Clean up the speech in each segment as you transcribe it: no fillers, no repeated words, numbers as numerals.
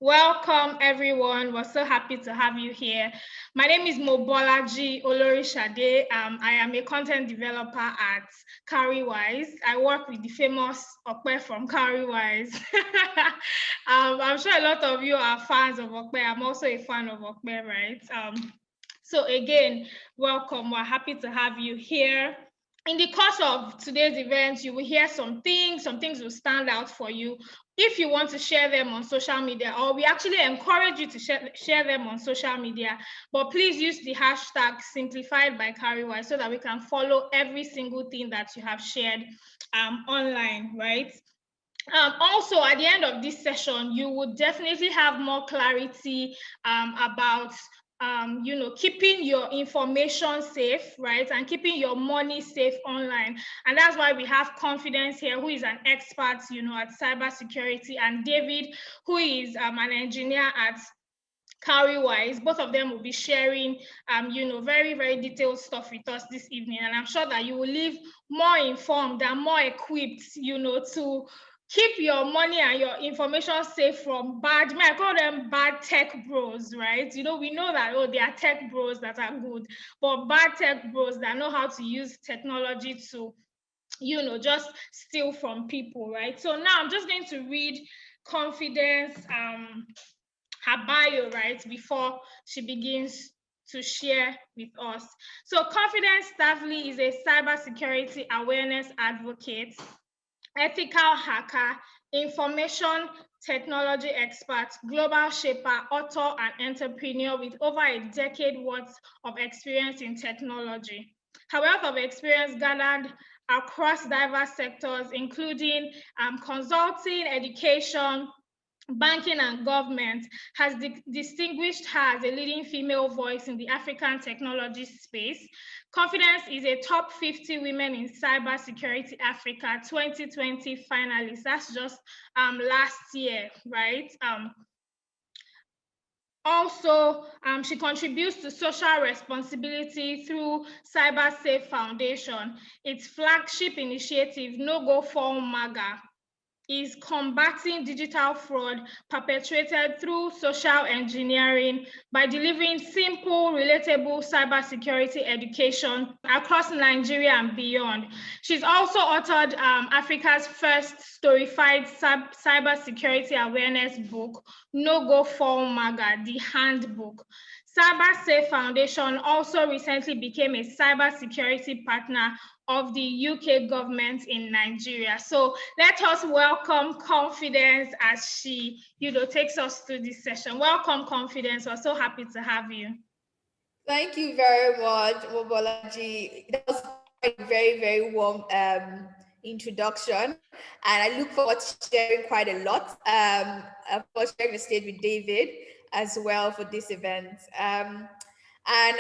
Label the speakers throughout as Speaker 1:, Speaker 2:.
Speaker 1: Welcome, everyone. We're so happy to have you here. My name is Mobolaji Olorishade. I am a content developer at Carrywise. I work with the famous Okpe from Carrywise. I'm sure a lot of you are fans of Okpe. I'm also a fan of Okpe, right? So again, welcome. We're happy to have you here. In the course of today's event, you will hear some things will stand out for you. If you want to share them on social media, or we actually encourage you to share them on social media, but please use the hashtag simplified by Carrywise so that we can follow every single thing that you have shared online, right? Also, at the end of this session, you would definitely have more clarity about keeping your information safe, right? And keeping your money safe online. And that's why we have Confidence here, who is an expert, at cybersecurity, and David, who is an engineer at Carrywise. Both of them will be sharing, very, very detailed stuff with us this evening. And I'm sure that you will leave more informed and more equipped, to keep your money and your information safe from bad, I call them bad tech bros, right? We know that, they are tech bros that are good, but bad tech bros that know how to use technology to, just steal from people, right? So now I'm just going to read Confidence, her bio, right, before she begins to share with us. So Confidence Staveley is a cybersecurity awareness advocate, ethical hacker, information technology expert, global shaper, author, and entrepreneur with over a decade worth of experience in technology. Her wealth of experience gathered across diverse sectors, including consulting, education, banking, and government, has distinguished her as a leading female voice in the African technology space. Confidence is a top 50 women in cybersecurity Africa 2020 finalist. That's just last year, right? Also, she contributes to social responsibility through Cyber Safe Foundation. Its flagship initiative, No Go Fall MAGA, is combating digital fraud perpetrated through social engineering by delivering simple, relatable cybersecurity education across Nigeria and beyond. She's also authored Africa's first storified cybersecurity awareness book, No Go Fall MAGA, the handbook. Cyber Safe Foundation also recently became a cybersecurity partner of the UK government in Nigeria. So let us welcome Confidence as she, takes us through this session. Welcome, Confidence. We're so happy to have you.
Speaker 2: Thank you very much, Mobolaji. That was a very, very warm introduction, and I look forward to sharing quite a lot. Of course, sharing the stage with David as well for this event. And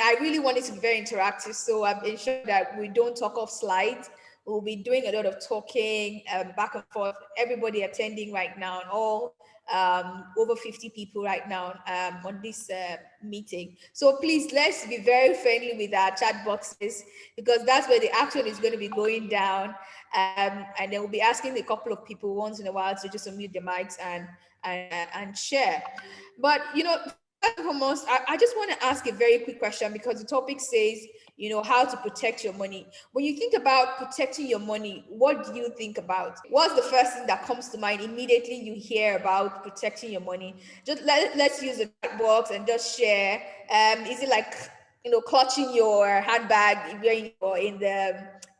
Speaker 2: I really want it to be very interactive, so I've ensured that we don't talk off slides. We'll be doing a lot of talking back and forth. Everybody attending right now, and all over 50 people right now on this meeting. So please, let's be very friendly with our chat boxes, because that's where the action is going to be going down. And then we'll be asking a couple of people once in a while to just unmute their mics and share. But, first and foremost, I just want to ask a very quick question, because the topic says, how to protect your money. When you think about protecting your money, what do you think about? What's the first thing that comes to mind immediately you hear about protecting your money? Just let's use the chat box and just share. Is it like, clutching your handbag when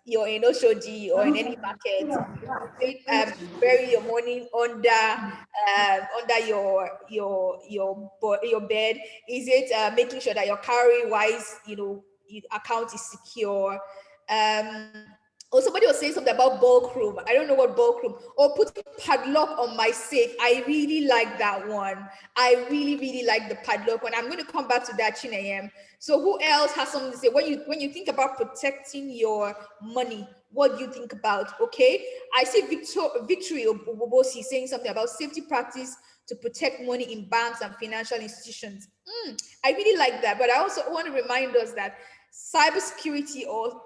Speaker 2: you're in Oshoji or in any market? Bury your money under your bed? Is it making sure that your Carrywise account is secure? Or somebody was saying something about bulk room. I don't know what bulk room. Or putting padlock on my safe. I really like that one. I really, really like the padlock one. I'm going to come back to that, Chinayem. So who else has something to say? When you think about protecting your money, what do you think about? Okay, I see Victory Obobosi saying something about safety practice to protect money in banks and financial institutions. I really like that. But I also want to remind us that cybersecurity or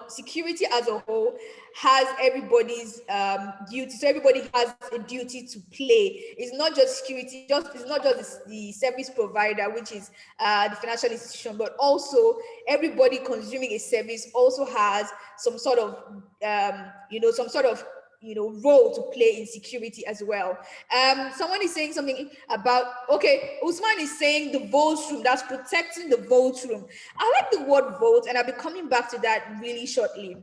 Speaker 2: security as a whole has everybody's duty. So everybody has a duty to play. It's not just security, it's not just the service provider, which is the financial institution, but also everybody consuming a service also has some sort of role to play in security as well. Someone is saying something about, okay, Usman is saying the vote room, that's protecting the vote room. I like the word vote, and I'll be coming back to that really shortly.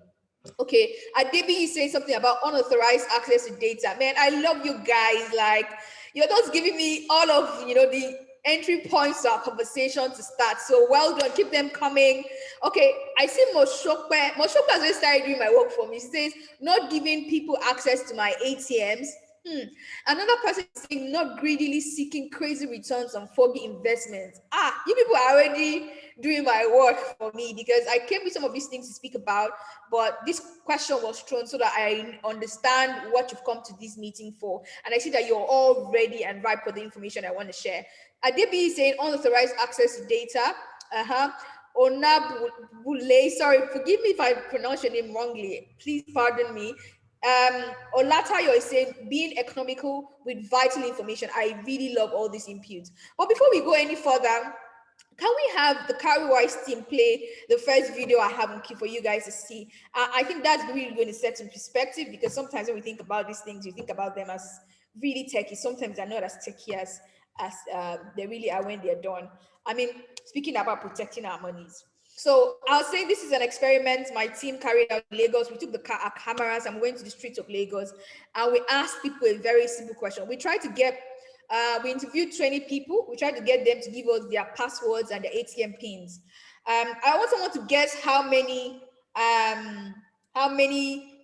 Speaker 2: Okay, Adebi is saying something about unauthorized access to data. Man, I love you guys. Like, you're just giving me all of, the entry points to our conversation to start. So well done, keep them coming. Okay, I see Moshokwe. Moshokwe has already started doing my work for me. She says, not giving people access to my ATMs. Another person is saying, not greedily seeking crazy returns on foggy investments. You people are already doing my work for me, because I came with some of these things to speak about, but this question was thrown so that I understand what you've come to this meeting for. And I see that you're all ready and ripe for the information I want to share. Adebi is saying unauthorized access to data. Onabule, sorry, forgive me if I pronounce your name wrongly. Please pardon me. Olatayo is saying being economical with vital information. I really love all these inputs. But before we go any further, can we have the CarryWise team play the first video I have on queue for you guys to see? I think that's really going to set some perspective, because sometimes when we think about these things, we think about them as really techy. Sometimes they're not as techy as they really are when they're done. I mean, speaking about protecting our monies. So I'll say this is an experiment my team carried out in Lagos. We took our cameras and we went to the streets of Lagos, and we asked people a very simple question. We tried to get, we interviewed 20 people. We tried to get them to give us their passwords and their ATM pins. I want someone to guess how many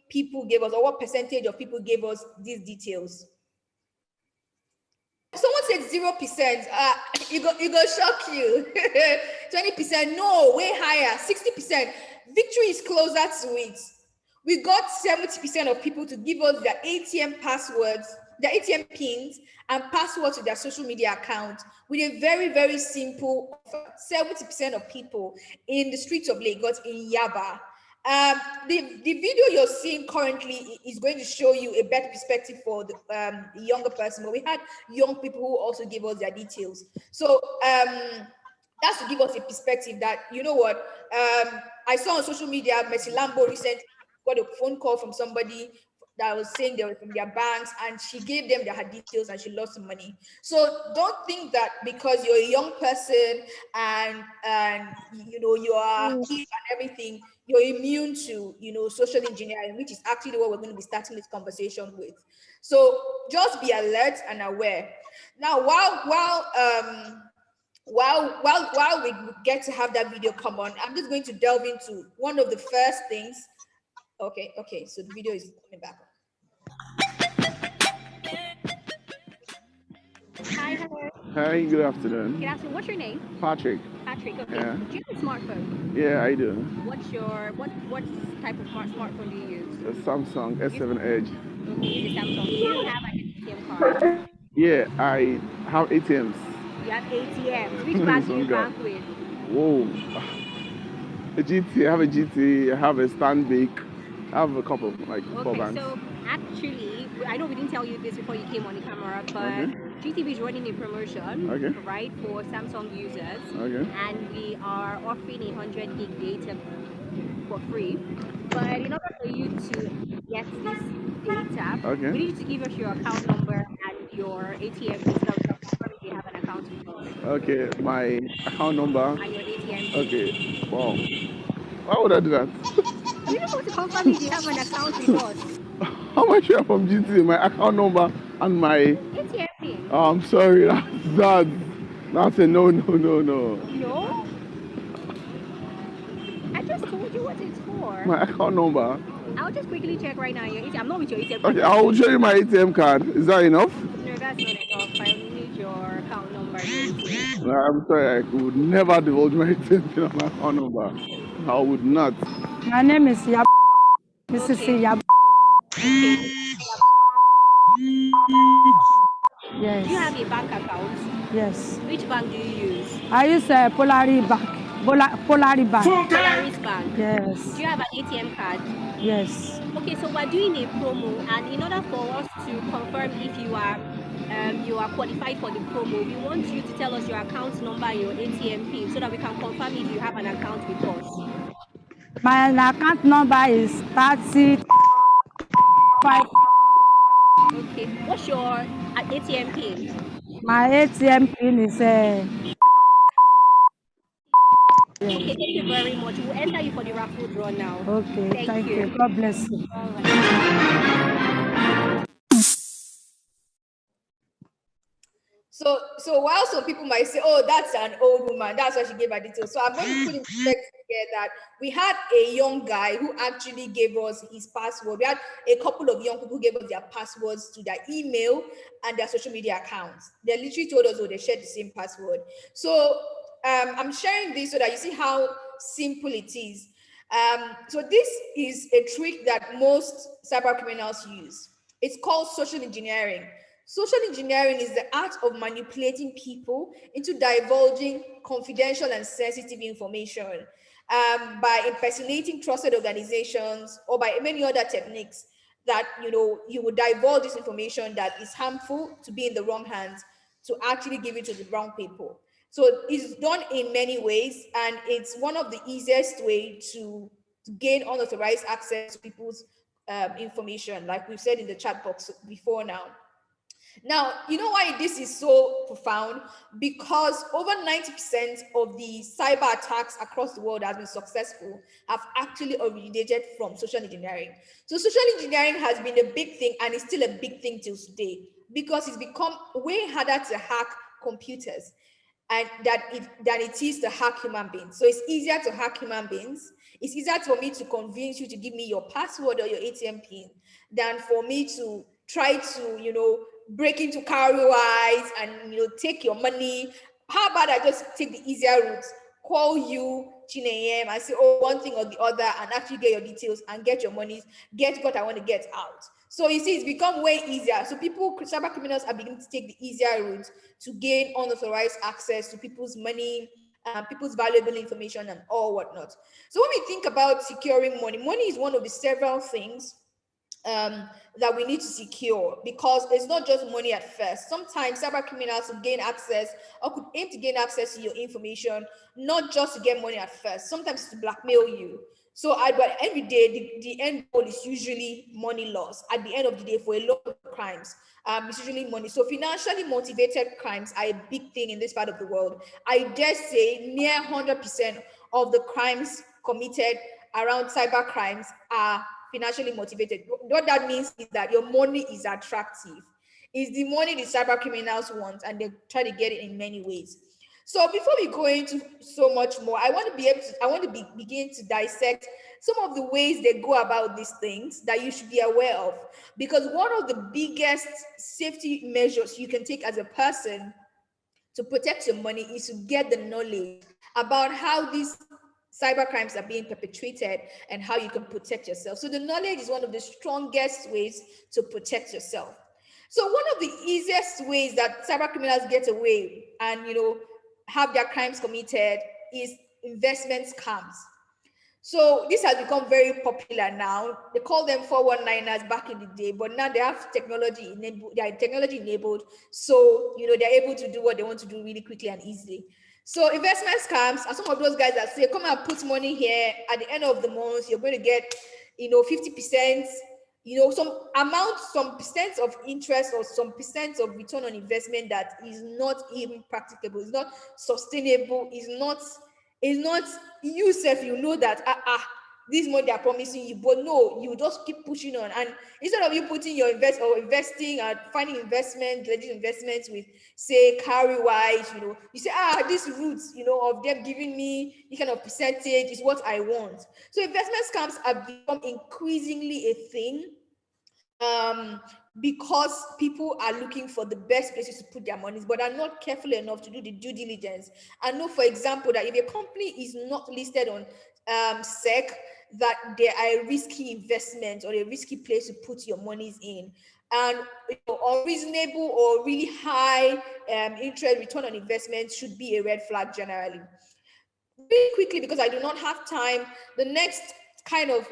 Speaker 2: people gave us, or what percentage of people gave us these details. Someone said 0%. It go shock you. 20%. No, way higher. 60%. Victory is closer to it. We got 70% of people to give us their ATM passwords, their ATM pins, and passwords to their social media account with a very, very simple offer. 70% of people in the streets of Lagos, in Yaba. The video you're seeing currently is going to show you a better perspective for the younger person, but we had young people who also gave us their details. So that's to give us a perspective that, you know what, I saw on social media, Messi Lambo recently got a phone call from somebody that was saying they were from their banks, and she gave them their details and she lost some money. So don't think that because you're a young person and you are hip and everything, you're immune to social engineering, which is actually what we're going to be starting this conversation with. So just be alert and aware. Now, while we get to have that video come on, I'm just going to delve into one of the first things. Okay, so the video is coming back.
Speaker 3: Hi, hello.
Speaker 4: Hi, good afternoon.
Speaker 3: Good afternoon. What's your name?
Speaker 4: Patrick.
Speaker 3: Patrick. Okay.
Speaker 4: Yeah.
Speaker 3: Do you have a smartphone?
Speaker 4: Yeah, I do.
Speaker 3: What type of smartphone do you use?
Speaker 4: A Samsung S7 Edge.
Speaker 3: Okay, you use a Samsung. Do you have an ATM card?
Speaker 4: Yeah, I have ATMs.
Speaker 3: You have ATMs. Which bank do you bank with?
Speaker 4: Whoa. A GT, I have a GT, I have a Stanbic, I have a couple, like 4 banks.
Speaker 3: So actually, I know we didn't tell you this before you came on the camera, but GTB is running a promotion, right, for Samsung users. And we are offering 100 gig data for free. But in order for you to get this data, we need you to give us your account number and your ATM details if you have an account with us.
Speaker 4: Okay, my account number.
Speaker 3: And your ATM.
Speaker 4: Okay, wow. Why would I do that?
Speaker 3: You don't want to confirm if you have an account with us.
Speaker 4: How much you have from GT? My account number and my
Speaker 3: ATM pin.
Speaker 4: Oh, I'm sorry, that's a no.
Speaker 3: No? I just told you what it's for.
Speaker 4: My account number.
Speaker 3: I'll just quickly check right now. I'm not with your ATM
Speaker 4: card. Okay, I will show you my ATM card. Is that enough?
Speaker 3: No, that's not enough. I need your account number.
Speaker 4: No, I'm sorry, I would never divulge my ATM pin or my account number. I would not.
Speaker 5: My name is Yab. Mrs. Yab.
Speaker 3: Okay.
Speaker 5: Yes.
Speaker 3: Do you have a bank account?
Speaker 5: Yes.
Speaker 3: Which bank do you use?
Speaker 5: I use Polari Bank. Polaris Bank.
Speaker 3: Polaris Bank.
Speaker 5: Yes.
Speaker 3: Do you have an ATM card?
Speaker 5: Yes.
Speaker 3: Okay, so we're doing a promo, and in order for us to confirm if you are qualified for the promo, we want you to tell us your account number and your ATM PIN so that we can confirm if you have an account with us.
Speaker 5: My account number is 35.
Speaker 3: Okay, what's your ATM PIN?
Speaker 5: My ATM PIN is
Speaker 3: Okay, thank you very much. We'll enter you for the raffle draw now.
Speaker 5: Okay, thank you. God bless you.
Speaker 3: All right.
Speaker 2: So while some people might say, oh, that's an old woman, that's why she gave her details. So I'm going to put in perspective here that we had a young guy who actually gave us his password. We had a couple of young people who gave us their passwords to their email and their social media accounts. They literally told us, oh, they shared the same password. So I'm sharing this so that you see how simple it is. So this is a trick that most cyber criminals use. It's called social engineering. Social engineering is the art of manipulating people into divulging confidential and sensitive information by impersonating trusted organizations or by many other techniques that you would divulge this information that is harmful to be in the wrong hands to actually give it to the wrong people. So it's done in many ways, and it's one of the easiest way to gain unauthorized access to people's information, like we've said in the chat box before now. Now, you know why this is so profound? Because over 90% of the cyber attacks across the world that have been successful have actually originated from social engineering. So social engineering has been a big thing, and it's still a big thing till today, because it's become way harder to hack computers and than it is to hack human beings. So it's easier to hack human beings. It's easier for me to convince you to give me your password or your ATM PIN than for me to try to, break into Carrywise and, take your money. How about I just take the easier route, call you, Chineyem, and say, oh, one thing or the other, and actually get your details and get your monies, get what I want to get out. So you see, it's become way easier. So cyber criminals are beginning to take the easier route to gain unauthorized access to people's money, people's valuable information, and all whatnot. So when we think about securing money, money is one of the several things that we need to secure, because it's not just money at first. Sometimes cyber criminals will gain access or could aim to gain access to your information, not just to get money at first, sometimes to blackmail you. So but every day, the end goal is usually money loss. At the end of the day, for a lot of crimes, it's usually money. So financially motivated crimes are a big thing in this part of the world. I dare say near 100% of the crimes committed around cyber crimes are financially motivated. What that means is that your money is attractive. It's the money the cyber criminals want, and they try to get it in many ways. So before we go into so much more, I want to begin to dissect some of the ways they go about these things that you should be aware of. Because one of the biggest safety measures you can take as a person to protect your money is to get the knowledge about how these cyber crimes are being perpetrated and how you can protect yourself. So the knowledge is one of the strongest ways to protect yourself. So one of the easiest ways that cyber criminals get away and have their crimes committed is investment scams. So this has become very popular now. They call them 419ers back in the day, but now they have technology enabled. They are technology enabled, so they're able to do what they want to do really quickly and easily. So investment scams are some of those guys that say, come and put money here. At the end of the month, you're going to get 50%, some amount, some percent of interest or some percent of return on investment that is not even practicable, it's not sustainable, is not you self, that this money they're promising you, but no, you just keep pushing on. And instead of you putting your investing and finding legit investments with, say, Carrywise, you say, this route, of them giving me this kind of percentage is what I want. So investment scams have become increasingly a thing, because people are looking for the best places to put their monies, but are not careful enough to do the due diligence and know, for example, that if a company is not listed on SEC, that they are a risky investment or a risky place to put your monies in. And unreasonable or really high interest return on investment should be a red flag generally. really quickly, because I do not have time, the next kind of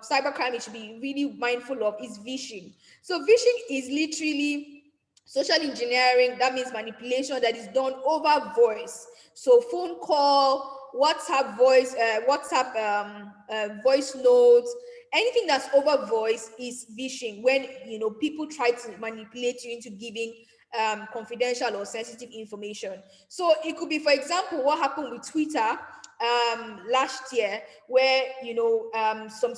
Speaker 2: cybercrime you should be really mindful of is phishing. So phishing is literally social engineering. That means manipulation that is done over voice. So phone call, WhatsApp voice, voice notes, anything that's over voice is phishing. When people try to manipulate you into giving confidential or sensitive information. So it could be, for example, what happened with Twitter last year, where some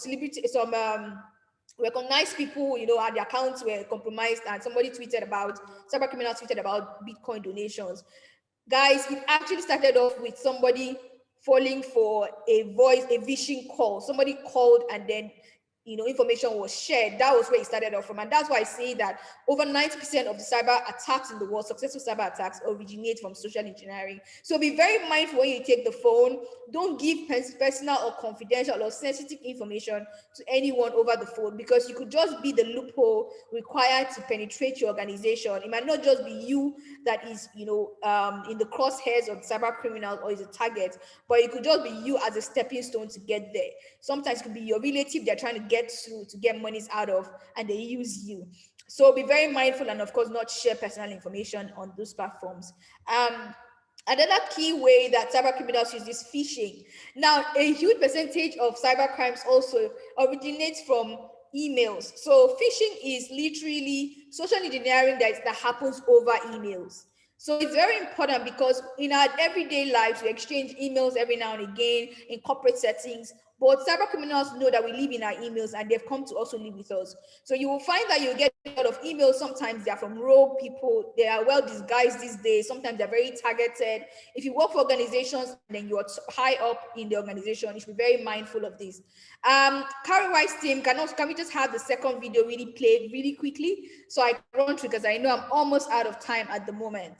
Speaker 2: recognized people, and their accounts were compromised, and somebody tweeted about, cybercriminals tweeted about Bitcoin donations. Guys, it actually started off with somebody falling for a phishing call. Somebody called, and then information was shared. That was where it started off from. And that's why I say that over 90% of the cyber attacks in the world, successful cyber attacks, originate from social engineering. So be very mindful when you take the phone. Don't give personal or confidential or sensitive information to anyone over the phone, because you could just be the loophole required to penetrate your organization. It might not just be you that is, in the crosshairs of cyber criminals or is a target, but it could just be you as a stepping stone to get there. Sometimes it could be your relative they're trying to get through to get monies out of, and they use you. So be very mindful, and of course not share personal information on those platforms. Another key way that cyber criminals use is phishing. Now, a huge percentage of cyber crimes also originates from emails. So phishing is literally social engineering that happens over emails. So it's very important, because in our everyday lives, we exchange emails every now and again in corporate settings. But cyber criminals know that we live in our emails, and they've come to also live with us. So you will find that you get a lot of emails. Sometimes they're from rogue people. They are well disguised these days. Sometimes they're very targeted. If you work for organizations and then you're high up in the organization, you should be very mindful of this. Carrie White's team, can we just have the second video really played really quickly, so I can run through, because I know I'm almost out of time at the moment.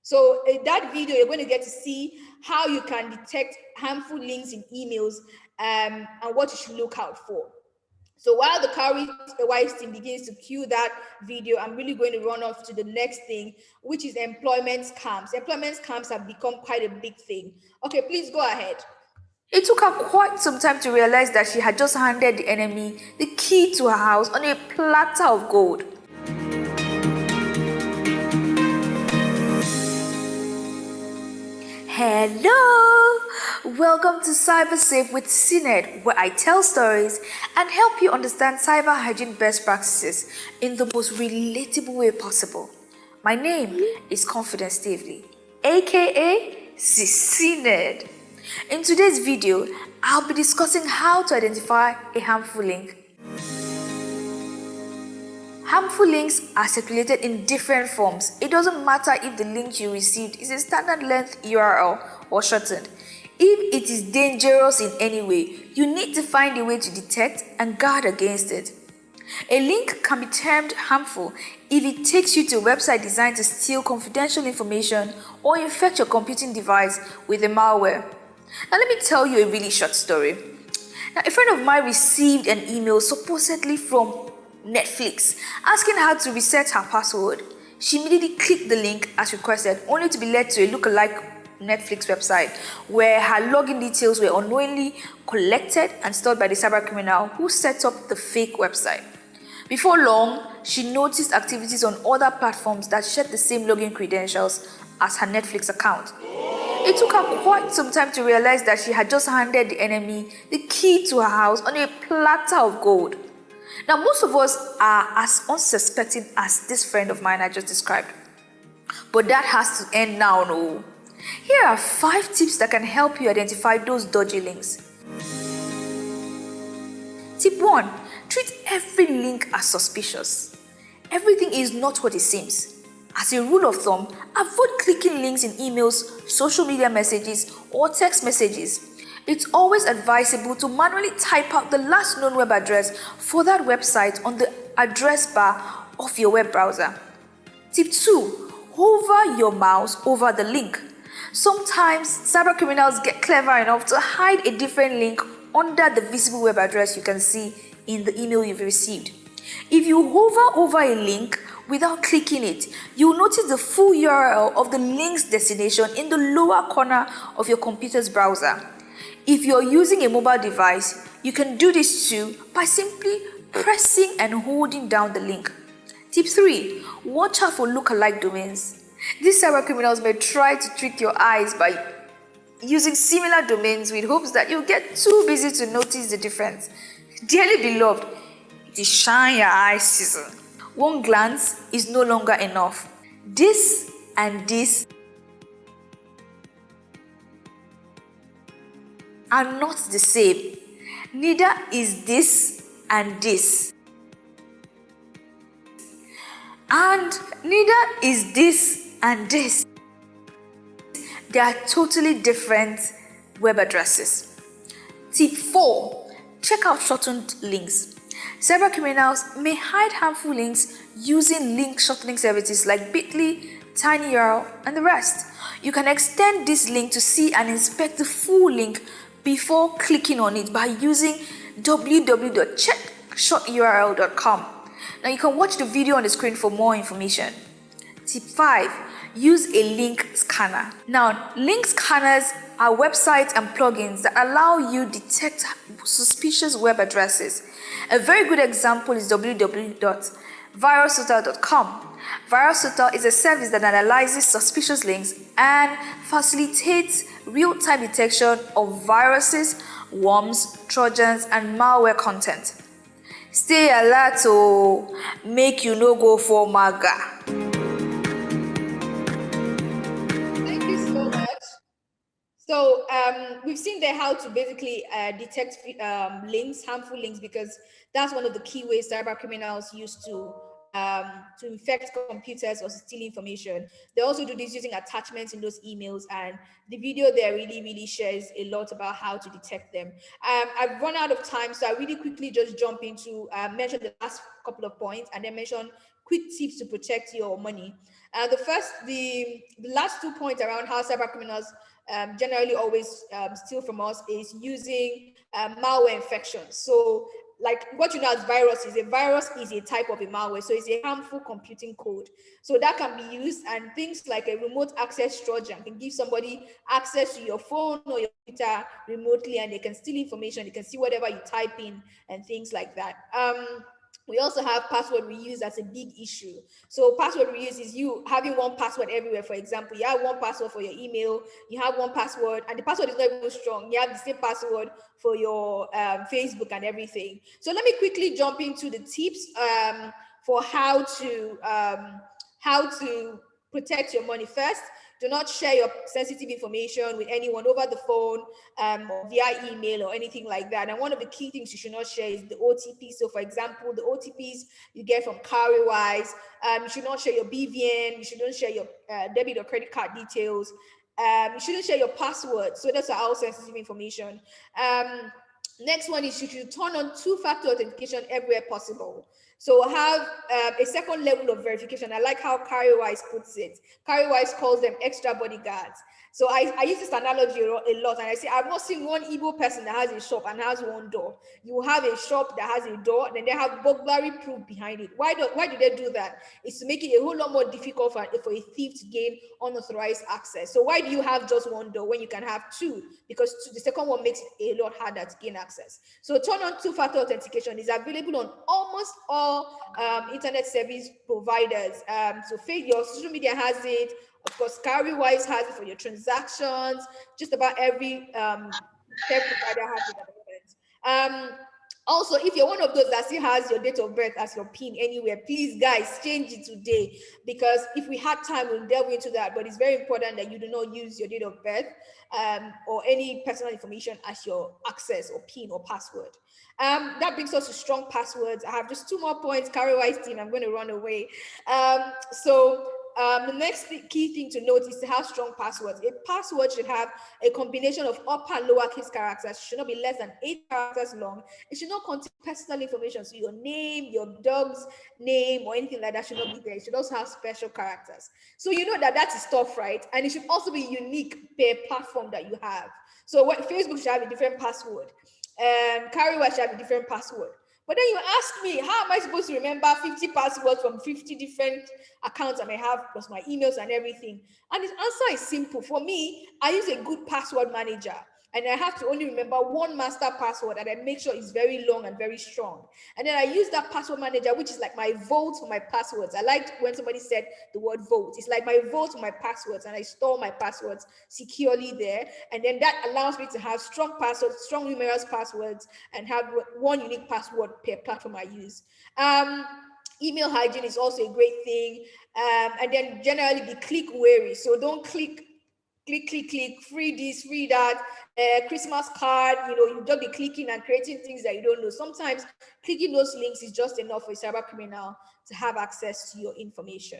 Speaker 2: So in that video, you're going to get to see how you can detect harmful links in emails, and what you should look out for. So while the Carrie White team begins to cue that video, I'm really going to run off to the next thing, which is employment scams. Employment scams have become quite a big thing. Okay, please go ahead.
Speaker 6: It took her quite some time to realize that she had just handed the enemy the key to her house on a platter of gold. Hello! Welcome to Cyber Safe with CNED, where I tell stories and help you understand cyber hygiene best practices in the most relatable way possible. My name is Confidence Staveley, aka CNED. In today's video, I'll be discussing how to identify a harmful link. Harmful links are circulated in different forms. It doesn't matter if the link you received is a standard length URL or shortened. If it is dangerous in any way, you need to find a way to detect and guard against it. A link can be termed harmful if it takes you to a website designed to steal confidential information or infect your computing device with a malware. Now let me tell you a really short story. Now, a friend of mine received an email supposedly from Netflix asking her to reset her password. She immediately clicked the link as requested, only to be led to a lookalike Netflix website where her login details were unknowingly collected and stored by the cybercriminal who set up the fake website. Before long, she noticed activities on other platforms that shared the same login credentials as her Netflix account. It took her quite some time to realize that she had just handed the enemy the key to her house on a platter of gold. Now, most of us are as unsuspecting as this friend of mine I just described. But that has to end now, no? Here are 5 tips that can help you identify those dodgy links. Tip 1. Treat every link as suspicious. Everything is not what it seems. As a rule of thumb, avoid clicking links in emails, social media messages, or text messages. It's always advisable to manually type out the last known web address for that website on the address bar of your web browser. Tip 2. Hover your mouse over the link. Sometimes cybercriminals get clever enough to hide a different link under the visible web address you can see in the email you've received. If you hover over a link without clicking it. You'll notice the full URL of the link's destination in the lower corner of your computer's browser. If you're using a mobile device, you can do this too by simply pressing and holding down the link. Tip 3. Watch out for lookalike domains. These cybercriminals may try to trick your eyes by using similar domains with hopes that you'll get too busy to notice the difference. Dearly beloved, it is shine your eyes season. One glance is no longer enough. This and this are not the same. Neither is this and this. And neither is this and this. They are totally different web addresses. Tip 4. Check out shortened links. Cybercriminals may hide harmful links using link shortening services like Bitly, TinyURL, and the rest. You can extend this link to see and inspect the full link before clicking on it by using www.checkshorturl.com. Now you can watch the video on the screen for more information. Tip 5. Use a link scanner. Now, link scanners are websites and plugins that allow you to detect suspicious web addresses. A very good example is www.virustotal.com. Virustotal is a service that analyzes suspicious links and facilitates real-time detection of viruses, worms, trojans, and malware content. Stay alert to make you no go for MAGA.
Speaker 2: So we've seen there how to basically detect links, harmful links, because that's one of the key ways cyber criminals use to infect computers or steal information. They also do this using attachments in those emails, and the video there really shares a lot about how to detect them. I've run out of time, so I really quickly just jump into mention the last couple of points and then mention quick tips to protect your money. The last 2 points around how cyber criminals generally always steal from us is using malware infection. So like what you know as viruses, a virus is a type of a malware, so it's a harmful computing code. So that can be used, and things like a remote access trojan can give somebody access to your phone or your computer remotely, and they can steal information, they can see whatever you type in and things like that. We also have password reuse as a big issue. So password reuse is you having one password everywhere. For example, you have one password for your email, you have one password, and the password is not even strong. You have the same password for your Facebook and everything. So let me quickly jump into the tips for how to protect your money. First, do not share your sensitive information with anyone over the phone or via email or anything like that. And one of the key things you should not share is the OTP. So for example, the OTPs you get from Cowrywise, you should not share your BVN, you shouldn't share your debit or credit card details. You shouldn't share your password. So that's all sensitive information. Next one is you should turn on two-factor authentication everywhere possible. So have a second level of verification. I like how Cowrywise puts it. Cowrywise calls them extra bodyguards. So I use this analogy a lot, and I say I've not seen one Igbo person that has a shop and has one door. You have a shop that has a door, then they have burglary proof behind it. Why do they do that? It's to make it a whole lot more difficult for a thief to gain unauthorized access. So why do you have just one door when you can have two? Because the second one makes it a lot harder to gain access. So turn on two-factor authentication is available on almost all internet service providers. So your social media has it. Of course, Cowrywise has it for your transactions. Just about every tech provider has it at the moment. Also, if you're one of those that still has your date of birth as your PIN anywhere, please, guys, change it today, because if we had time, we'll delve into that. But it's very important that you do not use your date of birth or any personal information as your access or PIN or password. That brings us to strong passwords. I have just 2 more points. Cowrywise team, I'm going to run away. The next key thing to note is to have strong passwords. A password should have a combination of upper and lowercase characters. It should not be less than 8 characters long. It should not contain personal information. So your name, your dog's name, or anything like that should not be there. It should also have special characters. So you know that is tough, right? And it should also be unique per platform that you have. So Facebook should have a different password. Cowrywise should have a different password. But then you ask me, how am I supposed to remember 50 passwords from 50 different accounts I may have, plus my emails and everything? And the answer is simple. For me, I use a good password manager. And I have to only remember one master password that I make sure is very long and very strong. And then I use that password manager, which is like my vault for my passwords. I liked when somebody said the word vault. It's like my vault for my passwords, and I store my passwords securely there. And then that allows me to have strong passwords, strong numerous passwords, and have one unique password per platform I use. Email hygiene is also a great thing. And then generally be click wary. So don't click, free this, free that, Christmas card, you just be clicking and creating things that you don't know. Sometimes clicking those links is just enough for a cyber criminal to have access to your information,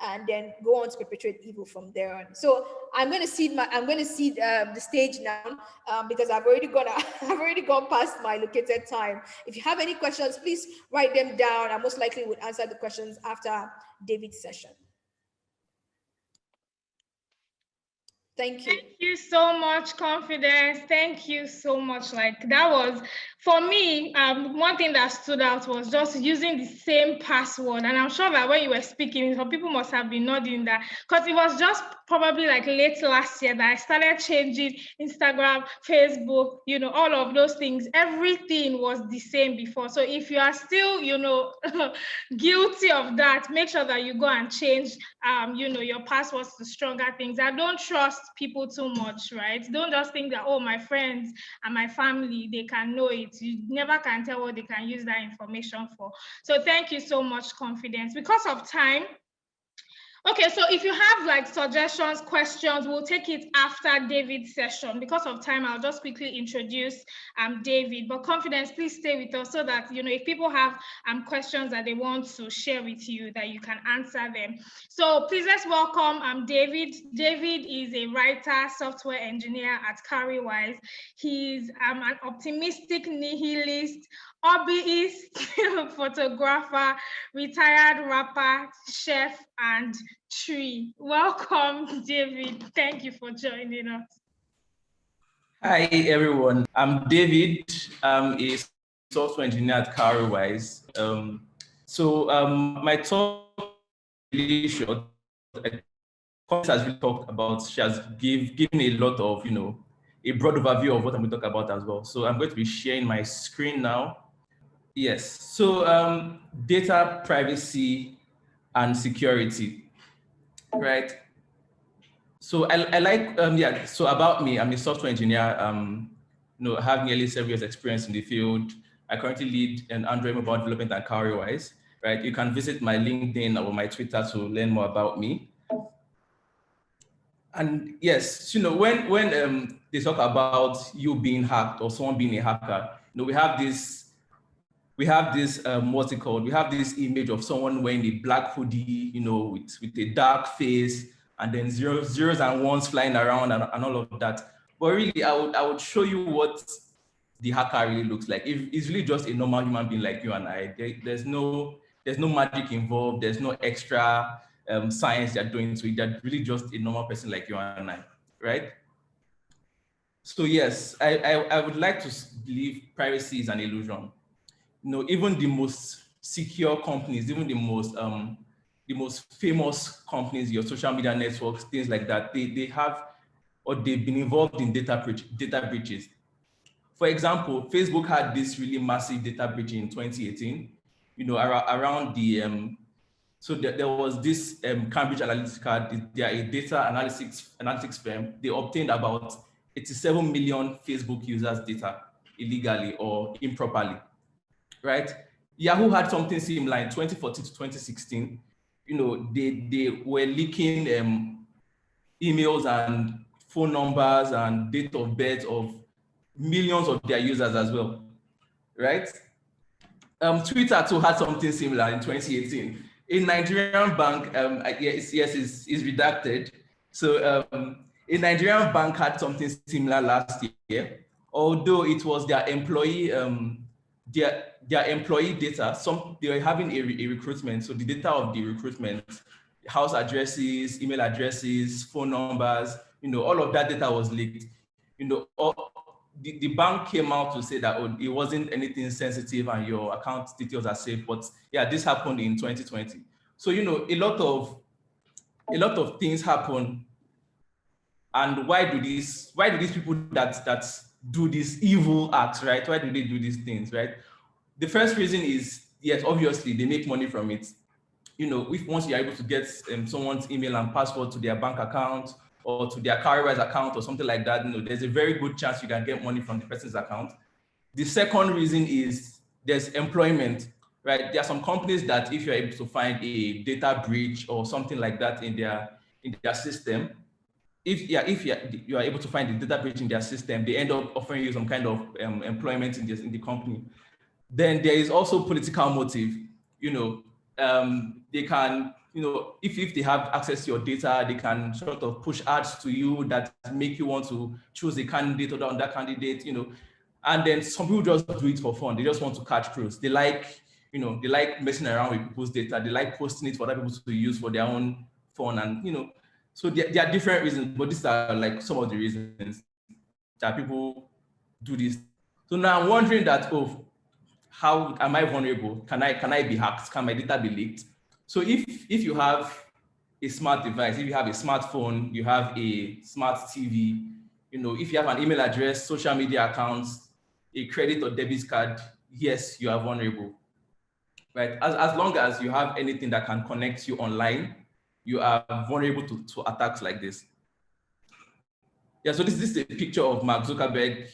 Speaker 2: and then go on to perpetrate evil from there on. So I'm going to cede the stage now, because I've already gone past my allocated time. If you have any questions, please write them down. I most likely would answer the questions after David's session. Thank you.
Speaker 1: Thank you so much, Confidence. Thank you so much. Like, that was, for me, one thing that stood out was just using the same password. And I'm sure that when you were speaking, some people must have been nodding that, because it was just probably like late last year that I started changing Instagram, Facebook, all of those things. Everything was the same before. So if you are still, guilty of that, make sure that you go and change, your passwords to stronger things. I don't trust people too much, right? Don't just think that, oh, my friends and my family, they can know it. You never can tell what they can use that information for. So thank you so much, Confidence. Because of time, okay, so if you have like suggestions, questions, we'll take it after David's session. Because of time, I'll just quickly introduce David. But Confidence, please stay with us so that, if people have questions that they want to share with you, that you can answer them. So please, let's welcome David. David is a writer, software engineer at Carrywise. He's an optimistic nihilist, hobbyist, photographer, retired rapper, chef, and tree. Welcome, David. Thank you for joining us.
Speaker 7: Hi, everyone. I'm David. I'm a software engineer at Carrywise. My talk really short. Has really talked about. She has given a lot of, a broad overview of what I'm going to talk about as well. So I'm going to be sharing my screen now. Yes. So data privacy and security. Right. So I like, so about me, I'm a software engineer, I have nearly 7 years experience in the field. I currently lead an Android mobile development at Carrywise, right? You can visit my LinkedIn or my Twitter to learn more about me. And yes, when they talk about you being hacked or someone being a hacker, we have this, what's it called? We have this image of someone wearing a black hoodie, with a dark face, and then zeros and ones flying around and all of that. But really, I would show you what the hacker really looks like. It's really just a normal human being like you and I. There's no magic involved. There's no extra science they're doing to it. They're really just a normal person like you and I, right? So yes, I would like to believe privacy is an illusion. Even the most secure companies, even the most famous companies, your social media networks, things like that, they have, or they've been involved in data breaches. For example, Facebook had this really massive data breach in 2018, around the, so there was this Cambridge Analytica, they are a data analytics firm. They obtained about 87 million Facebook users' data illegally or improperly, right? Yahoo had something similar in 2014 to 2016. They were leaking emails and phone numbers and date of birth of millions of their users as well, right? Twitter too had something similar in 2018. A Nigerian bank, is redacted. So a Nigerian bank had something similar last year, although it was their employee, their employee data. They were having a recruitment, so the data of the recruitment, house addresses, email addresses, phone numbers, all of that data was leaked. the bank came out to say that it wasn't anything sensitive and your account details are safe. But yeah, this happened in 2020. So, a lot of things happen. And why do these people that do these evil acts, right? Why do they do these things, right? The first reason is, yes, obviously they make money from it. If once you're able to get someone's email and password to their bank account or to their Carriwise account or something like that, there's a very good chance you can get money from the person's account. The second reason is there's employment, right? There are some companies that if you're able to find a data breach or something like that in their system, if you are able to find the data breach in their system, they end up offering you some kind of employment in the company. Then there is also political motive. They can, if they have access to your data, they can sort of push ads to you that make you want to choose a candidate or that candidate, and then some people just do it for fun. They just want to catch crews. They like messing around with people's data. They like posting it for other people to use for their own fun. And, so there are different reasons, but these are like some of the reasons that people do this. So now I'm wondering that, how am I vulnerable? Can I be hacked? Can my data be leaked? So if you have a smart device, if you have a smartphone, you have a smart TV, if you have an email address, social media accounts, a credit or debit card, yes, you are vulnerable, right? As long as you have anything that can connect you online, you are vulnerable to attacks like this. Yeah, so this is a picture of Mark Zuckerberg.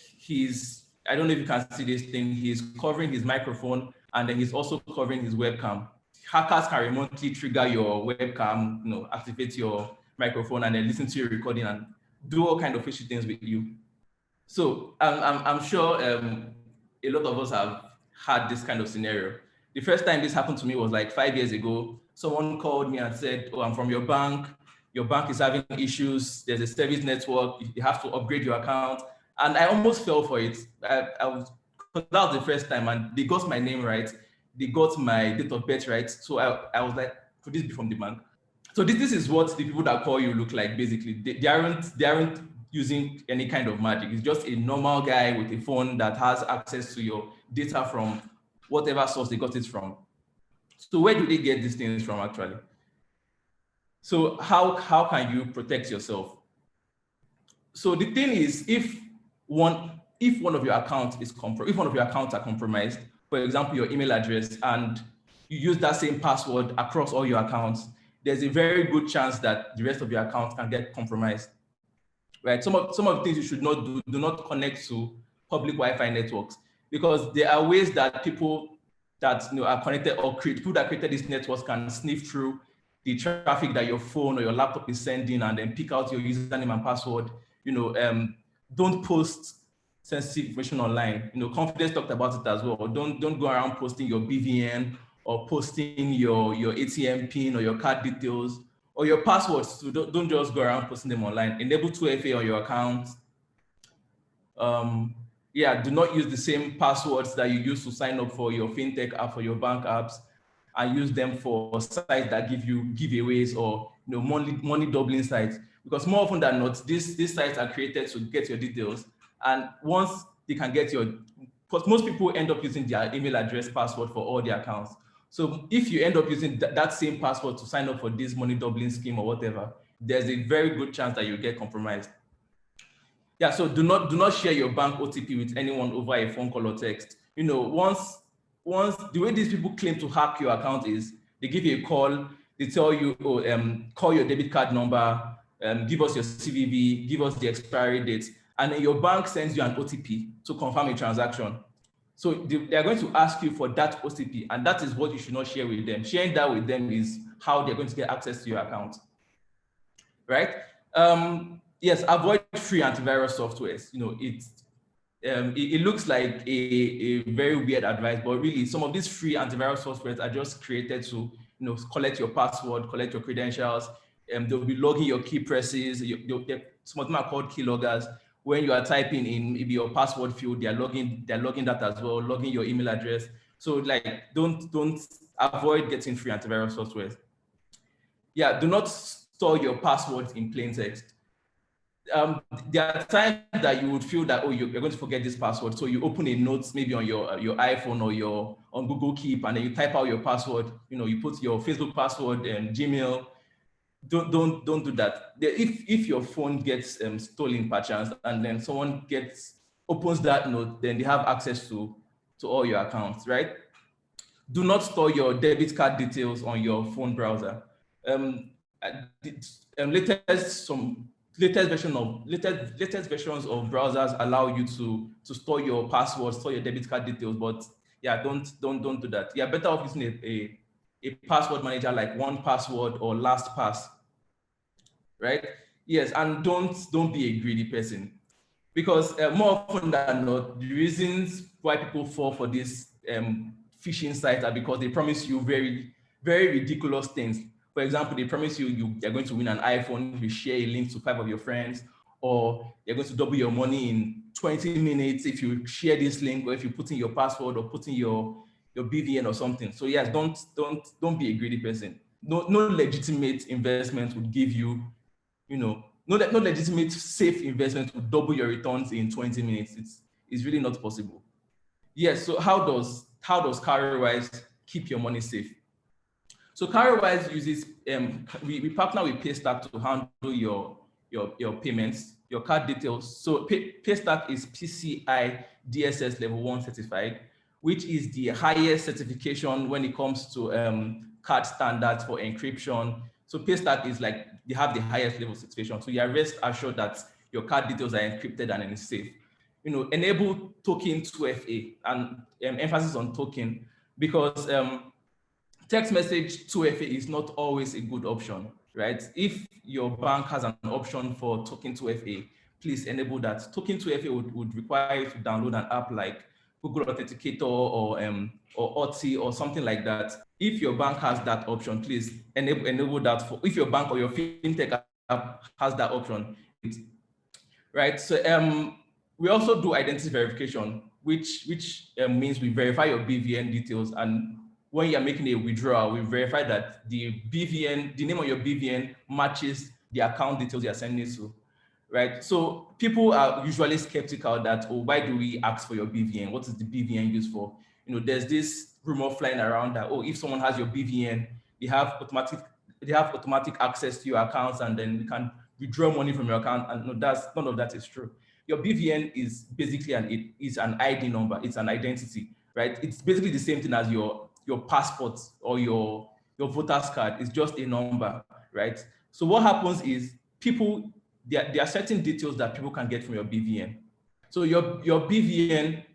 Speaker 7: I don't know if you can see this thing. He's covering his microphone and then he's also covering his webcam. Hackers can remotely trigger your webcam, activate your microphone and then listen to your recording and do all kinds of fishy things with you. So I'm sure a lot of us have had this kind of scenario. The first time this happened to me was like 5 years ago. Someone called me and said, I'm from your bank. Your bank is having issues. There's a service network. You have to upgrade your account. And I almost fell for it. That was the first time, and they got my name right. They got my date of birth right. So I was like, could this be from the bank? So this is what the people that call you look like, basically. They aren't using any kind of magic. It's just a normal guy with a phone that has access to your data from whatever source they got it from. So where do they get these things from, actually? So how can you protect yourself? So the thing is, if one of your accounts are compromised, for example, your email address, and you use that same password across all your accounts, there's a very good chance that the rest of your accounts can get compromised. Right? Some of the things you should not do not connect to public Wi-Fi networks, because there are ways that people that are connected or people that created these networks can sniff through the traffic that your phone or your laptop is sending and then pick out your username and password. Don't post sensitive information online. Confidence talked about it as well. Don't go around posting your BVN or posting your ATM PIN or your card details or your passwords. So don't just go around posting them online. Enable 2FA on your account. Do not use the same passwords that you use to sign up for your fintech app, for your bank apps, and use them for sites that give you giveaways or money doubling sites. Because more often than not, these sites are created to get your details. And once they can get because most people end up using their email address password for all their accounts. So if you end up using that same password to sign up for this money doubling scheme or whatever, there's a very good chance that you get compromised. Yeah, so do not share your bank OTP with anyone over a phone call or text. Once the way these people claim to hack your account is they give you a call, they tell you, call your debit card number, give us your CVV, give us the expiry date, and then your bank sends you an OTP to confirm a transaction. So they are going to ask you for that OTP, and that is what you should not share with them. Sharing that with them is how they're going to get access to your account, right? Yes, avoid free antivirus softwares. It looks like a very weird advice, but really some of these free antivirus softwares are just created to collect your password, collect your credentials. They'll be logging your key presses. Some of them are called keyloggers. When you are typing in maybe your password field, they're logging that as well, logging your email address. So don't avoid getting free antivirus softwares. Yeah, do not store your passwords in plain text. there are times that you would feel that, oh, you're going to forget this password. So you open a note maybe on your iPhone or on Google Keep, and then you type out your password. You put your Facebook password and Gmail. Don't do that. If your phone gets stolen perchance, and then someone opens that note, then they have access to all your accounts, right? Do not store your debit card details on your phone browser. Latest versions of browsers allow you to store your passwords, store your debit card details, but yeah, don't do that. You're better off using a password manager like 1Password or LastPass, right? Yes, and don't be a greedy person, because more often than not, the reasons why people fall for this phishing sites are because they promise you very, very ridiculous things. For example, they promise you're going to win an iPhone if you share a link to 5 of your friends, or you're going to double your money in 20 minutes if you share this link, or if you put in your password or put in your BVN or something. So yes, don't be a greedy person. No legitimate investment would give you, no legitimate safe investment would double your returns in 20 minutes. It's really not possible. Yes. So how does CarryWise keep your money safe? So CarryWise uses we partner with Paystack to handle your payments, your card details. So Paystack is PCI DSS level 1 certified, which is the highest certification when it comes to card standards for encryption. So Paystack is like, they have the highest level certification. So you're rest assured that your card details are encrypted and it's safe. Enable token 2FA, and emphasis on token, because text message 2FA is not always a good option, right? If your bank has an option for token 2FA, please enable that. Token 2FA would require you to download an app like Google Authenticator or OTI or something like that. If your bank has that option, please enable that. If your bank or your fintech app has that option, right? So we also do identity verification, which means we verify your BVN details, and when you're making a withdrawal, we verify that the name of your BVN matches the account details you're sending to, right? So people are usually skeptical that, oh, why do we ask for your BVN? What is the BVN used for? There's this rumor flying around that, oh, if someone has your BVN, they have automatic access to your accounts, and then we can withdraw money from your account. And no, none of that is true. Your BVN is basically an ID number. It's an identity, right? It's basically the same thing as your passport or your voter's card. Is just a number, right? So what happens is there are certain details that people can get from your BVN. So your BVN,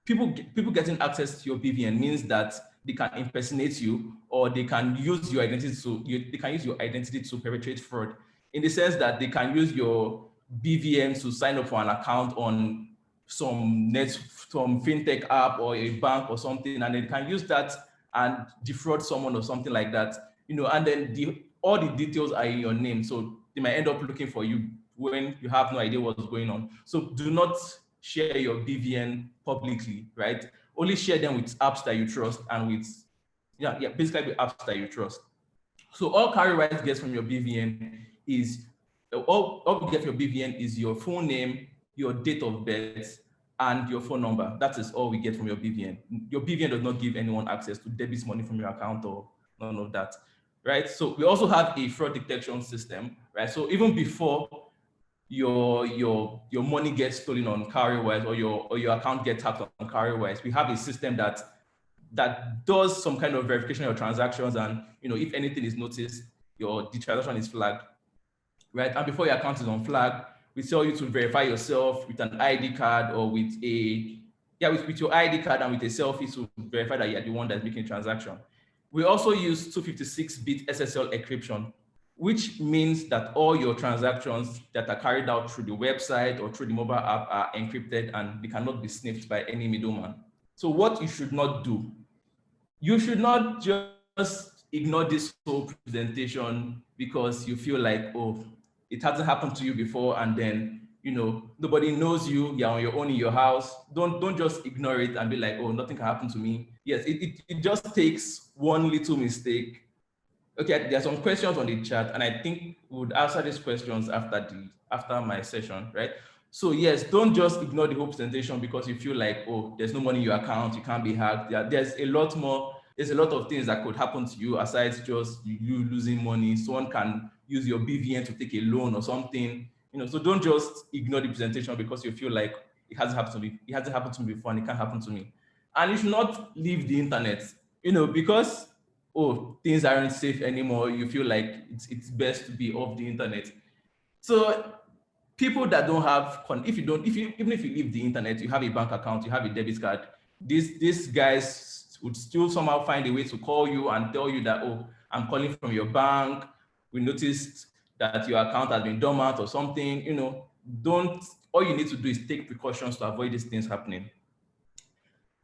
Speaker 7: people getting access to your BVN means that they can impersonate you, or they can use your identity to perpetrate fraud, in the sense that they can use your BVN to sign up for an account on some fintech app or a bank or something, and they can use that and defraud someone or something like that, and then all the details are in your name. So they might end up looking for you when you have no idea what's going on. So do not share your BVN publicly, right? Only share them with apps that you trust, and basically with apps that you trust. So all CarryWise gets from your BVN is all you get from your BVN is your full name, your date of birth, and your phone number. That is all we get from your BVN. Your BVN does not give anyone access to debit money from your account or none of that, right? So we also have a fraud detection system, right? So even before your money gets stolen on CarryWise, or your account gets hacked on CarryWise, we have a system that does some kind of verification of your transactions, and if anything is noticed, the transaction is flagged, right? And before your account is on flag, we tell you to verify yourself with an ID card, or with your ID card and with a selfie to verify that you're the one that's making a transaction. We also use 256-bit SSL encryption, which means that all your transactions that are carried out through the website or through the mobile app are encrypted, and they cannot be sniffed by any middleman. So what you should not do, you should not just ignore this whole presentation because you feel like, oh, it hasn't happened to you before, and then nobody knows you're on your own in your house. Don't just ignore it and be like, oh, nothing can happen to me. Yes, it just takes one little mistake, Okay, there are some questions on the chat, and I think we would answer these questions after my session, right? So yes, don't just ignore the whole presentation because you feel like, oh, there's no money in your account, you can't be hacked. There's a lot more. There's a lot of things that could happen to you aside just you losing money. Someone can use your BVN to take a loan or something. So don't just ignore the presentation because you feel like it hasn't happened to me. It hasn't happened to me before, and it can't happen to me. And you should not leave the internet, because things aren't safe anymore. You feel like it's best to be off the internet. So people that don't have, even if you leave the internet, you have a bank account, you have a debit card, these guys would still somehow find a way to call you and tell you that, oh, I'm calling from your bank. We noticed that your account has been dormant or something. All you need to do is take precautions to avoid these things happening.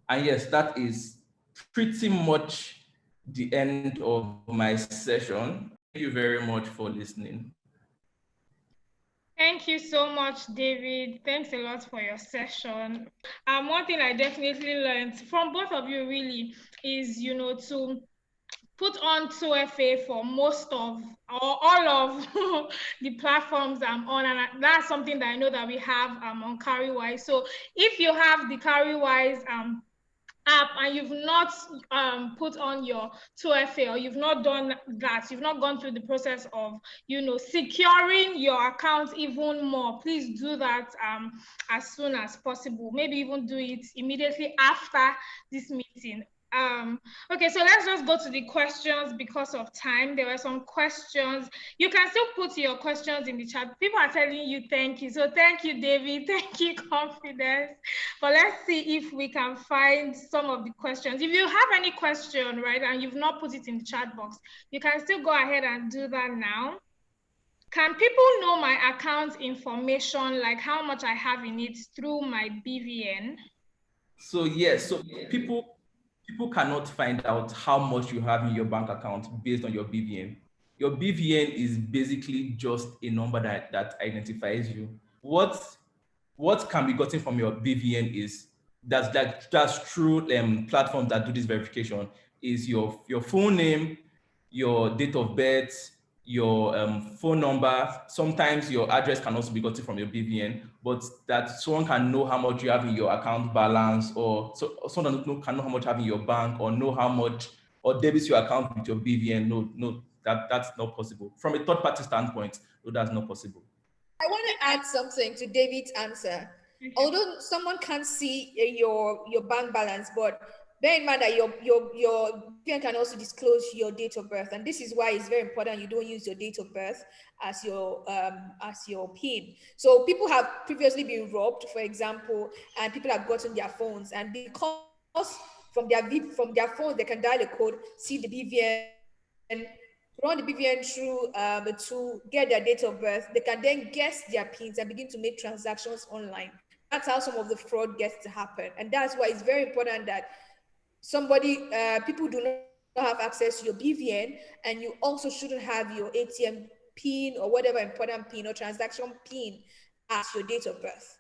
Speaker 7: And yes, that is pretty much the end of my session. Thank you very much for listening.
Speaker 1: Thank you so much, David. Thanks a lot for your session. One thing I definitely learned from both of you really is, to put on 2FA for most of or all of the platforms I'm on, and that's something that I know that we have on CarryWise. So if you have the CarryWise app and you've not put on your 2FA, or you've not done that, you've not gone through the process of securing your account even more, please do that as soon as possible. Maybe even do it immediately after this meeting. Okay, so let's just go to the questions because of time. There were some questions. You can still put your questions in the chat. People are telling you thank you. So thank you, David. Thank you, Confidence. But let's see if we can find some of the questions. If you have any question, right, and you've not put it in the chat box, you can still go ahead and do that now. Can people know my account information, like how much I have in it, through my BVN?
Speaker 7: So yes, so people cannot find out how much you have in your bank account based on your BVN. Your BVN is basically just a number that identifies you. What can be gotten from your BVN is that's true platforms that do this verification is your full name, your date of birth, your phone number. Sometimes your address can also be gotten from your BVN, but that someone can know how much you have in your account balance, or someone can know how much you have in your bank, or know how much, or debit your account with your BVN. No, that's not possible. From a third-party standpoint, no, that's not possible.
Speaker 2: I want to add something to David's answer. Although someone can't see your bank balance, but bear in mind that your BVN can also disclose your date of birth, and this is why it's very important you don't use your date of birth as your PIN. So people have previously been robbed, for example, and people have gotten their phones, and because from their phone they can dial a code, see the BVN, run the BVN through to get their date of birth. They can then guess their PINs and begin to make transactions online. That's how some of the fraud gets to happen. And that's why it's very important that people do not have access to your BVN, and you also shouldn't have your ATM PIN or whatever important PIN or transaction PIN as your date of birth.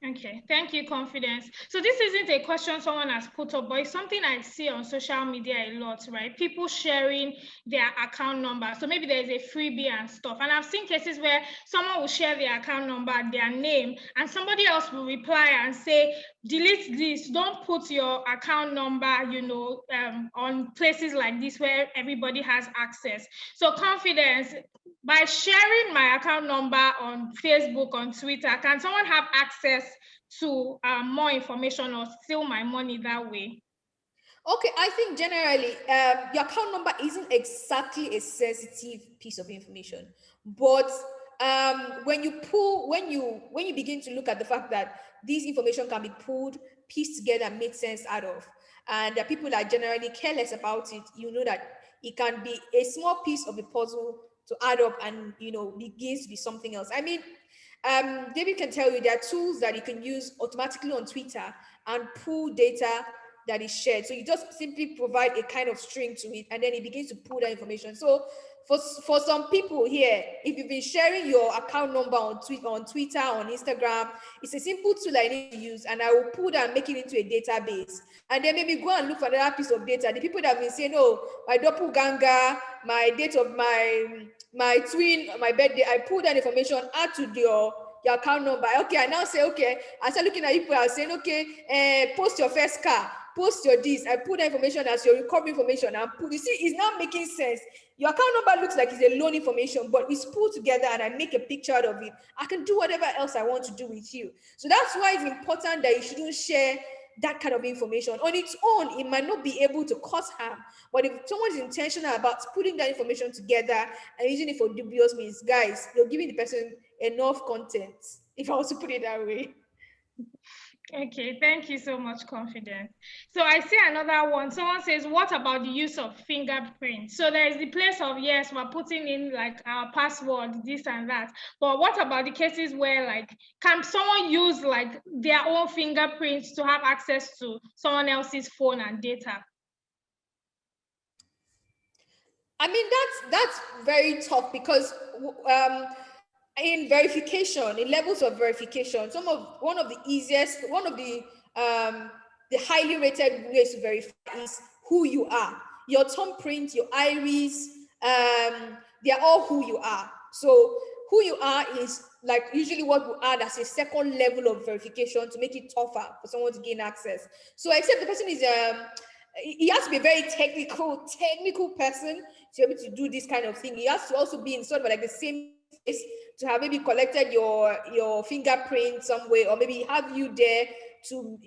Speaker 1: Okay, thank you, Confidence. So this isn't a question someone has put up, but it's something I see on social media a lot, right? People sharing their account number. So maybe there's a freebie and stuff. And I've seen cases where someone will share their account number, their name, and somebody else will reply and say, delete this, don't put your account number, on places like this where everybody has access. So Confidence, by sharing my account number on Facebook, on Twitter, can someone have access to more information or steal my money that way?
Speaker 2: Okay, I think generally your account number isn't exactly a sensitive piece of information, but when you begin to look at the fact that this information can be pulled, pieced together, and made sense out of, and that people are generally careless about it, you know that it can be a small piece of the puzzle to add up and begins to be something else. I mean, David can tell you there are tools that you can use automatically on Twitter and pull data that is shared. So you just simply provide a kind of string to it, and then it begins to pull that information. So for some people here, if you've been sharing your account number on Twitter, on Instagram, it's a simple tool I need to use, and I will pull that and make it into a database. And then maybe go and look for another piece of data. The people that have been saying, oh, my doppelganger, my date of my twin, my birthday, I pull that information, add to your account number. Okay, I now say, okay, I start looking at people, I saying, okay, post your first car, post your this. I put that information as your recovery information and put, you see, it's now making sense. Your account number looks like it's a loan information, but it's pulled together and I make a picture out of it. I can do whatever else I want to do with you. So that's why it's important that you shouldn't share that kind of information. On its own, it might not be able to cause harm, but if someone is intentional about putting that information together and using it for dubious means, guys, you're giving the person enough content, if I was to put it that way.
Speaker 1: Okay, thank you so much, Confidence. So I see another one. Someone says, what about the use of fingerprint? So there is the place of, yes, we're putting in like our password, this and that. But what about the cases where, like, can someone use like their own fingerprints to have access to someone else's phone and data?
Speaker 2: I mean, that's very tough because in verification, in levels of verification, one of the highly rated ways to verify is who you are. Your thumbprint, your iris, they are all who you are. So who you are is like usually what we add as a second level of verification to make it tougher for someone to gain access. So except the person is he has to be a very technical person to be able to do this kind of thing. He has to also be in sort of like the same place to have maybe collected your fingerprint some way, or maybe have you there to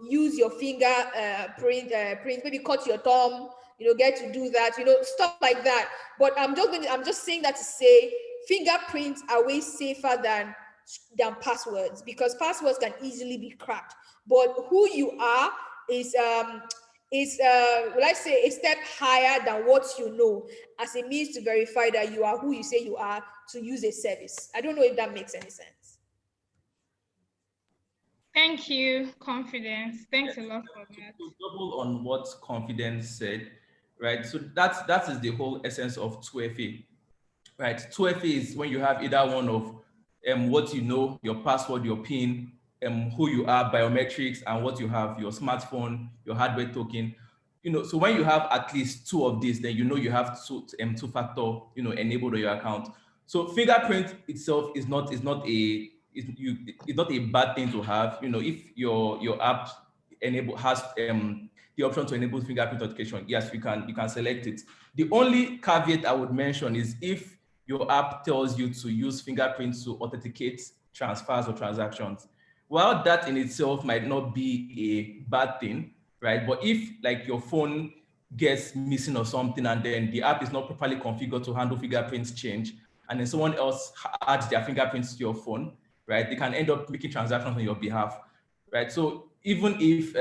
Speaker 2: use your print, maybe cut your thumb, get to do that, stuff like that. But I'm just saying that to say fingerprints are way safer than passwords, because passwords can easily be cracked. But who you are is will I say a step higher than what you know, as a means to verify that you are who you say you are to use a service. I don't know if that makes any sense.
Speaker 1: Thank you, Confidence. Thanks a lot for that.
Speaker 7: To double on what Confidence said, right? So that is the whole essence of 2FA, right? 2FA is when you have either one of what you know, your password, your PIN, who you are, biometrics, and what you have, your smartphone, your hardware token. So when you have at least two of these, then you have two-factor, enabled on your account. So fingerprint itself is not a bad thing to have. If your app has the option to enable fingerprint authentication, yes, you can select it. The only caveat I would mention is if your app tells you to use fingerprints to authenticate transfers or transactions. While that in itself might not be a bad thing, right? But if like your phone gets missing or something, and then the app is not properly configured to handle fingerprints change, and then someone else adds their fingerprints to your phone, right? They can end up making transactions on your behalf, right? So even if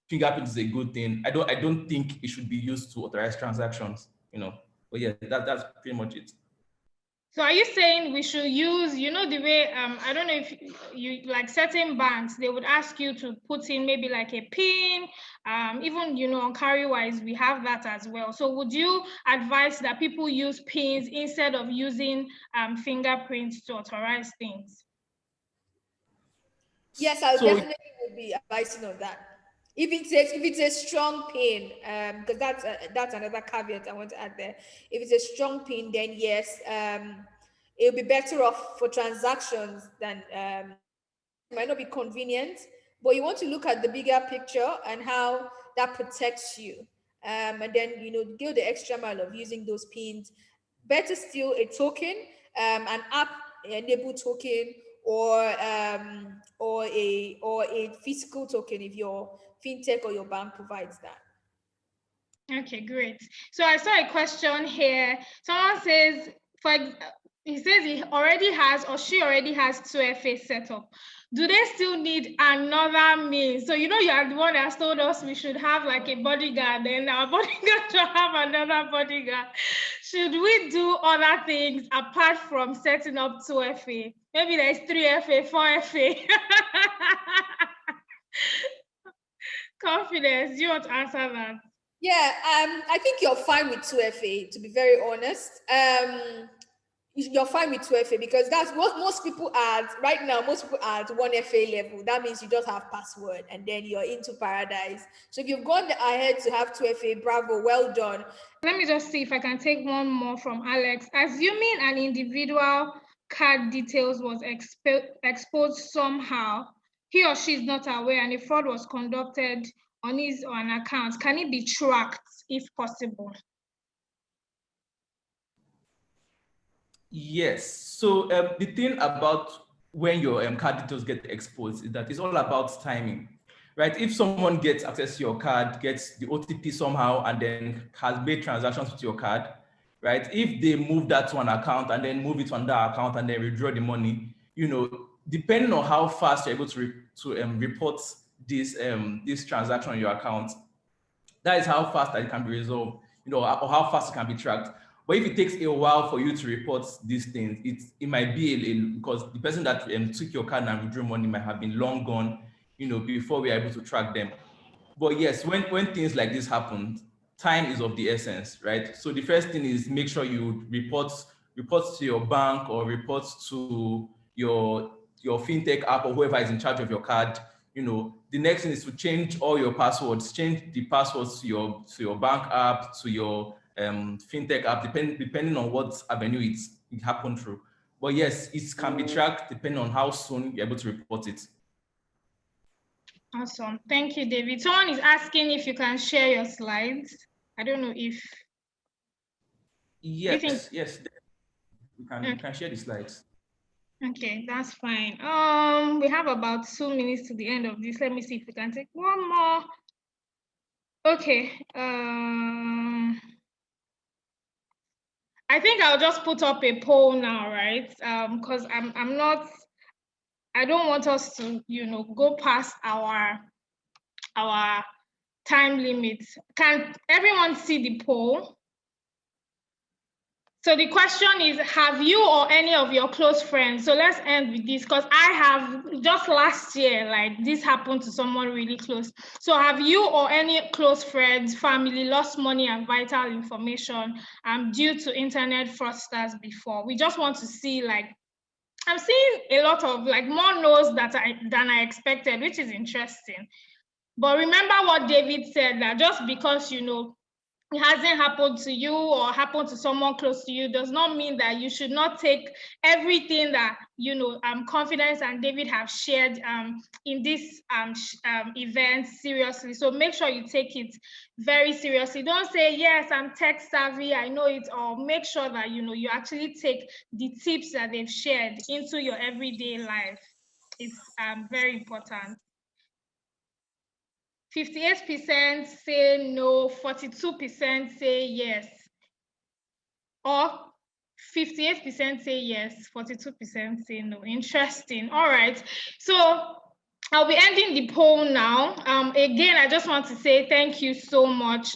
Speaker 7: fingerprint is a good thing, I don't think it should be used to authorize transactions, But yeah, that's pretty much it.
Speaker 1: So are you saying we should use, the way, I don't know if you like certain banks, they would ask you to put in maybe like a PIN, even, on CarryWise, we have that as well. So would you advise that people use PINs instead of using fingerprints to authorize things?
Speaker 2: Yes, I definitely would be advising on that. If it's a strong PIN, because that's another caveat I want to add there. If it's a strong PIN, then yes, it'll be better off for transactions than it might not be convenient, but you want to look at the bigger picture and how that protects you. And then go the extra mile of using those PINs. Better still, a token, an app-enabled token, or a physical token if your fintech or your bank provides that.
Speaker 1: Okay, great. So I saw a question here. Someone says, he says he already has, or she already has 2FA set up. Do they still need another means? So you are the one that told us we should have like a bodyguard, and our bodyguard should have another bodyguard. Should we do other things apart from setting up 2FA? Maybe there's 3FA, 4FA. Confidence, do you want to answer that?
Speaker 2: Yeah, I think you're fine with 2FA, to be very honest. You're fine with 2FA because that's what most people are at right now. Most people are at 1FA level. That means you just have password and then you're into paradise. So if you've gone ahead to have 2FA, bravo, well done.
Speaker 1: Let me just see if I can take one more from Alex. Assuming an individual card details was exposed somehow, he or she is not aware and a fraud was conducted on his or an account, can it be tracked if possible?
Speaker 7: Yes. So the thing about when your card details get exposed is that it's all about timing, right? If someone gets access to your card, gets the OTP somehow, and then has made transactions with your card, right? If they move that to an account and then move it to another account and then withdraw the money, depending on how fast you're able to report this transaction on your account, that is how fast that it can be resolved, or how fast it can be tracked. But if it takes a while for you to report these things, it might be because the person that took your card and withdrew money might have been long gone, before we are able to track them. But yes, when things like this happen, time is of the essence, right? So the first thing is make sure you report to your bank or report to your fintech app or whoever is in charge of your card. The next thing is to change all your passwords, change the passwords to your bank app, to your fintech app, depending on what avenue it happened through. But yes, it can be tracked depending on how soon you're able to report it.
Speaker 1: Awesome. Thank you, David. Someone is asking if you can share your slides. I don't know if...
Speaker 7: Yes, yes. You can share the slides.
Speaker 1: Okay, that's fine. We have about 2 minutes to the end of this. Let me see if we can take one more. Okay. I think I'll just put up a poll now, right? Because I don't want us to, go past our time limit. Can everyone see the poll? So the question is, have you or any of your close friends, so let's end with this, because I have, just last year, like this happened to someone really close. So have you or any close friends, family lost money and vital information due to internet fraudsters before? We just want to see, like, I'm seeing a lot of more no's than I expected, which is interesting. But remember what David said, that just because, it hasn't happened to you or happened to someone close to you does not mean that you should not take everything that Confidence and David have shared in this event seriously. So make sure you take it very seriously. Don't say, yes, I'm tech savvy, I know it, or make sure that you actually take the tips that they've shared into your everyday life. It's very important. 58% say no, 42% say yes. Or 58% say yes, 42% say no. Interesting. All right. So I'll be ending the poll now. Again, I just want to say thank you so much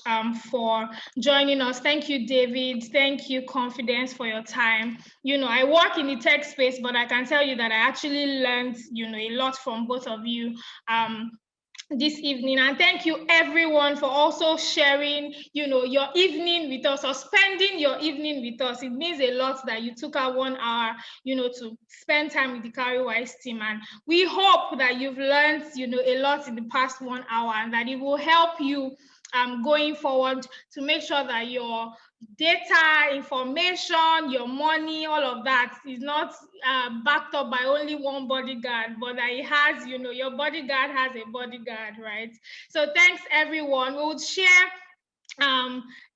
Speaker 1: for joining us. Thank you, David. Thank you, Confidence, for your time. I work in the tech space, but I can tell you that I actually learned, a lot from both of you this evening. And thank you everyone for also sharing your evening with us, or spending your evening with us. It means a lot that you took out 1 hour to spend time with the CarryWise team, and we hope that you've learned a lot in the past 1 hour, and that it will help you going forward to make sure that your data, information, your money, all of that is not backed up by only one bodyguard, but that it has, your bodyguard has a bodyguard, right? So thanks everyone. We'll share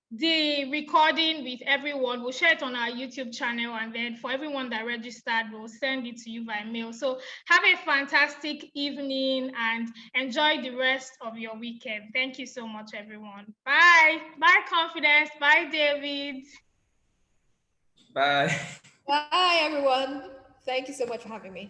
Speaker 1: the recording with everyone. We'll share it on our YouTube channel, and then for everyone that registered, we'll send it to you by mail. So have a fantastic evening and enjoy the rest of your weekend. Thank you so much, everyone. Bye. Bye, Confidence. Bye, David.
Speaker 7: Bye.
Speaker 2: Bye, everyone. Thank you so much for having me.